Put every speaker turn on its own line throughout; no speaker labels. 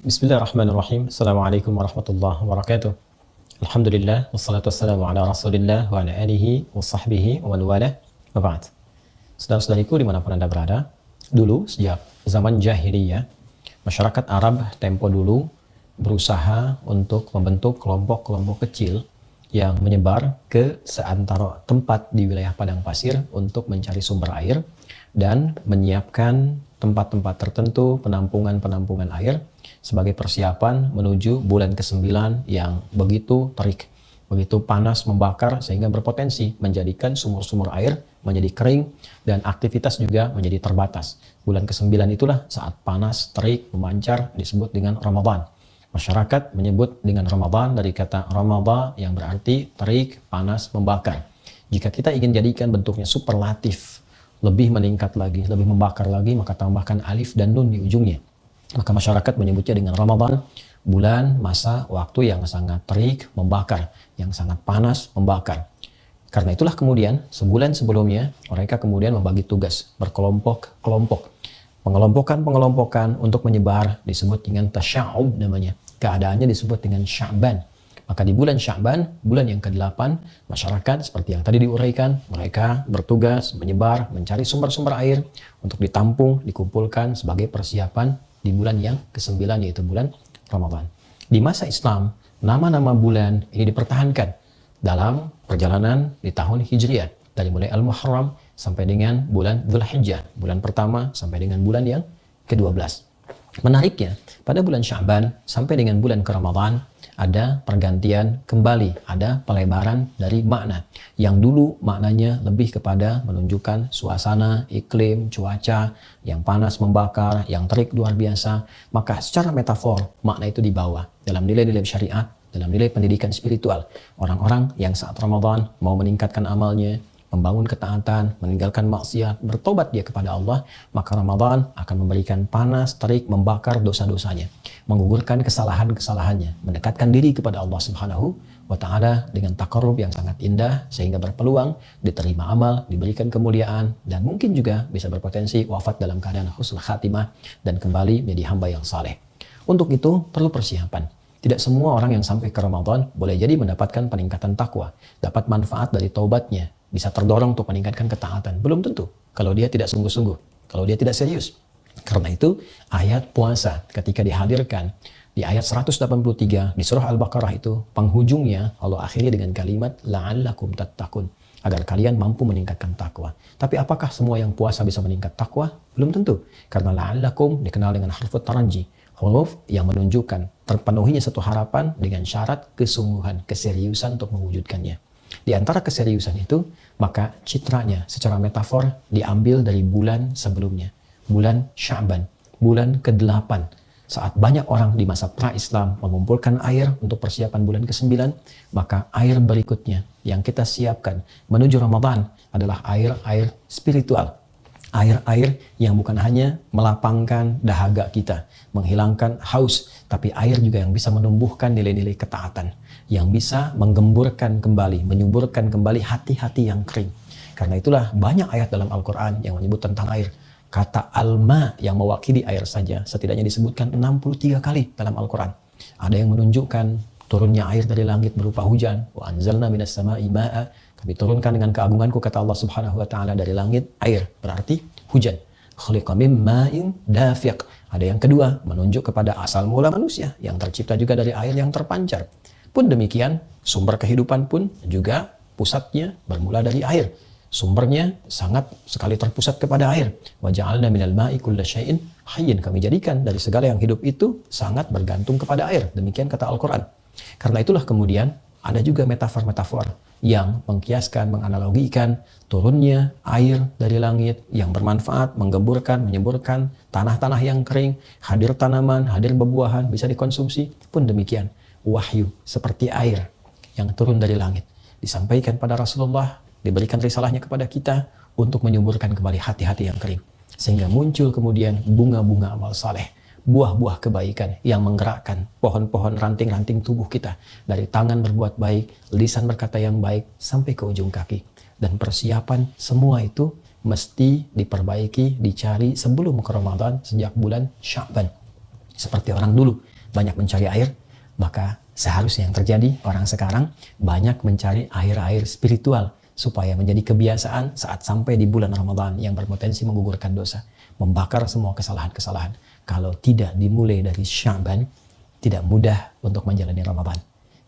Bismillahirrahmanirrahim. Assalamualaikum warahmatullahi wabarakatuh. Alhamdulillah, wassalatu wassalamu ala rasulillah wa ala alihi wa sahbihi wa man walah wa ba'd. Saudara-saudariku dimanapun Anda berada, dulu sejak zaman jahiliyah, masyarakat Arab tempo dulu berusaha untuk membentuk kelompok-kelompok kecil yang menyebar ke seantero tempat di wilayah padang pasir untuk mencari sumber air dan menyiapkan tempat-tempat tertentu penampungan-penampungan air sebagai persiapan menuju bulan ke-9 yang begitu terik, begitu panas membakar sehingga berpotensi menjadikan sumur-sumur air menjadi kering dan aktivitas juga menjadi terbatas. Bulan ke-9 itulah saat panas, terik, memancar disebut dengan Ramadan. Masyarakat menyebut dengan Ramadan dari kata Ramadha yang berarti terik, panas, membakar. Jika kita ingin jadikan bentuknya superlatif, lebih meningkat lagi, lebih membakar lagi, maka tambahkan alif dan nun di ujungnya. Maka masyarakat menyebutnya dengan Ramadan, bulan masa waktu yang sangat terik, membakar, yang sangat panas, membakar. Karena itulah kemudian sebulan sebelumnya mereka kemudian membagi tugas berkelompok-kelompok. Pengelompokan untuk menyebar disebut dengan tasya'ub namanya. Keadaannya disebut dengan Sya'ban. Maka di bulan Sya'ban, bulan yang ke-8, masyarakat seperti yang tadi diuraikan, mereka bertugas menyebar, mencari sumber-sumber air untuk ditampung, dikumpulkan sebagai persiapan di bulan yang ke-9 yaitu bulan Ramadan. Di masa Islam, nama-nama bulan ini dipertahankan dalam perjalanan di tahun Hijriah. Dari mulai Al-Muharram sampai dengan bulan Dzulhijjah, bulan pertama sampai dengan bulan yang ke-12. Menariknya, pada bulan Sya'ban sampai dengan bulan ke Ramadan ada pergantian kembali, ada pelebaran dari makna. Yang dulu maknanya lebih kepada menunjukkan suasana, iklim, cuaca yang panas membakar, yang terik luar biasa. Maka secara metafor makna itu dibawa dalam nilai-nilai syariat, dalam nilai pendidikan spiritual. Orang-orang yang saat Ramadan mau meningkatkan amalnya, membangun ketaatan, meninggalkan maksiat, bertobat dia kepada Allah, maka Ramadan akan memberikan panas, terik, membakar dosa-dosanya, menggugurkan kesalahan-kesalahannya, mendekatkan diri kepada Allah Subhanahu wa Ta'ala dengan taqarrub yang sangat indah, sehingga berpeluang diterima amal, diberikan kemuliaan, dan mungkin juga bisa berpotensi wafat dalam keadaan husnul khatimah dan kembali menjadi hamba yang saleh. Untuk itu perlu persiapan. Tidak semua orang yang sampai ke Ramadan boleh jadi mendapatkan peningkatan takwa, dapat manfaat dari taubatnya, bisa terdorong untuk meningkatkan ketaatan. Belum tentu kalau dia tidak sungguh-sungguh, kalau dia tidak serius. Karena itu ayat puasa ketika dihadirkan di ayat 183 di surah Al-Baqarah itu, penghujungnya Allah akhiri dengan kalimat la'allakum tattaqun, agar kalian mampu meningkatkan takwa. Tapi apakah semua yang puasa bisa meningkat takwa? Belum tentu. Karena la'allakum dikenal dengan harfut taranji, huruf yang menunjukkan terpenuhinya satu harapan dengan syarat kesungguhan, keseriusan untuk mewujudkannya. Di antara keseriusan itu, maka citranya secara metafor diambil dari bulan sebelumnya, bulan Sya'ban, bulan ke-8. Saat banyak orang di masa pra-Islam mengumpulkan air untuk persiapan bulan ke-9, maka air berikutnya yang kita siapkan menuju Ramadan adalah air-air spiritual. Air-air yang bukan hanya melapangkan dahaga kita, menghilangkan haus, tapi air juga yang bisa menumbuhkan nilai-nilai ketaatan, yang bisa menggemburkan kembali, menyuburkan kembali hati-hati yang kering. Karena itulah banyak ayat dalam Al-Quran yang menyebut tentang air. Kata al-ma yang mewakili air saja setidaknya disebutkan 63 kali dalam Al-Quran. Ada yang menunjukkan turunnya air dari langit berupa hujan. Wa anzalna minas sama'i ma'a. Kami turunkan dengan keagunganku, kata Allah Subhanahu wa Ta'ala, dari langit air, berarti hujan. Khuliqa mim ma'in dafiq. Ada yang kedua, menunjuk kepada asal mula manusia yang tercipta juga dari air yang terpancar. Pun demikian, sumber kehidupan pun juga pusatnya bermula dari air. Sumbernya sangat sekali terpusat kepada air. Wa ja'alna minal ma'i kulla syai'in hayyin. Kami jadikan dari segala yang hidup itu sangat bergantung kepada air. Demikian kata Al-Quran. Karena itulah kemudian ada juga metafor-metafor yang mengkiaskan, menganalogikan turunnya air dari langit yang bermanfaat, menggemburkan, menyemburkan tanah-tanah yang kering, hadir tanaman, hadir buah-buahan, bisa dikonsumsi. Pun demikian, wahyu seperti air yang turun dari langit disampaikan pada Rasulullah, diberikan risalahnya kepada kita untuk menyuburkan kembali hati-hati yang kering. Sehingga muncul kemudian bunga-bunga amal saleh, buah-buah kebaikan yang menggerakkan pohon-pohon ranting-ranting tubuh kita. Dari tangan berbuat baik, lisan berkata yang baik, sampai ke ujung kaki. Dan persiapan semua itu mesti diperbaiki, dicari sebelum ke Ramadan sejak bulan Sya'ban. Seperti orang dulu banyak mencari air, maka seharusnya yang terjadi orang sekarang banyak mencari air-air spiritual supaya menjadi kebiasaan saat sampai di bulan Ramadan yang berpotensi menggugurkan dosa, membakar semua kesalahan-kesalahan. Kalau tidak dimulai dari Sya'ban, tidak mudah untuk menjalani Ramadan.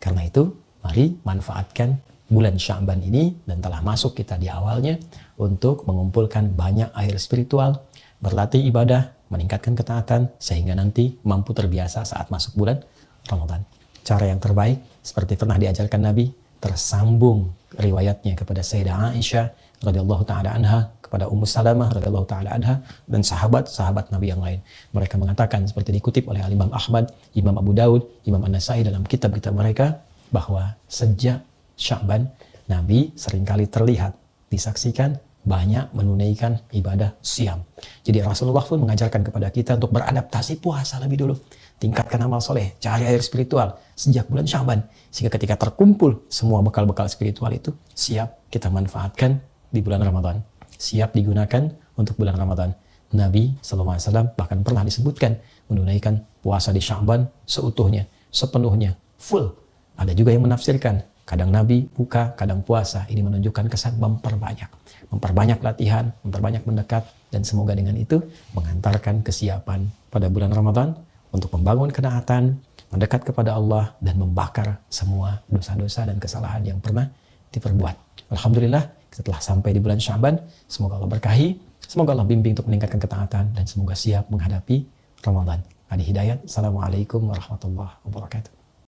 Karena itu, mari manfaatkan bulan Sya'ban ini, dan telah masuk kita di awalnya, untuk mengumpulkan banyak air spiritual, berlatih ibadah, meningkatkan ketaatan, sehingga nanti mampu terbiasa saat masuk bulan Ramadan. Cara yang terbaik, seperti pernah diajarkan Nabi, tersambung riwayatnya kepada Sayyidah Aisyah radhiyallahu taala anha, kepada Ummu Salamah radhiyallahu taala anha, dan sahabat-sahabat Nabi yang lain. Mereka mengatakan seperti dikutip oleh Imam Ahmad, Imam Abu Daud, Imam An-Nasai dalam kitab-kitab mereka, bahwa sejak Sya'ban Nabi seringkali terlihat, disaksikan banyak menunaikan ibadah siam. Jadi Rasulullah pun mengajarkan kepada kita untuk beradaptasi puasa lebih dulu. Tingkatkan amal soleh, cari air spiritual sejak bulan Sya'ban. Sehingga ketika terkumpul semua bekal-bekal spiritual itu, siap kita manfaatkan di bulan Ramadan. Siap digunakan untuk bulan Ramadan. Nabi SAW bahkan pernah disebutkan menunaikan puasa di Sya'ban seutuhnya, sepenuhnya, full. Ada juga yang menafsirkan, kadang Nabi buka, kadang puasa. Ini menunjukkan kesan memperbanyak latihan, memperbanyak mendekat, dan semoga dengan itu mengantarkan kesiapan pada bulan Ramadan untuk membangun kenaatan, mendekat kepada Allah, dan membakar semua dosa-dosa dan kesalahan yang pernah diperbuat. Alhamdulillah, setelah sampai di bulan Sya'ban, semoga Allah berkahi, semoga Allah bimbing untuk meningkatkan ketaatan, dan semoga siap menghadapi Ramadan. Adi Hidayat, Assalamualaikum warahmatullahi wabarakatuh.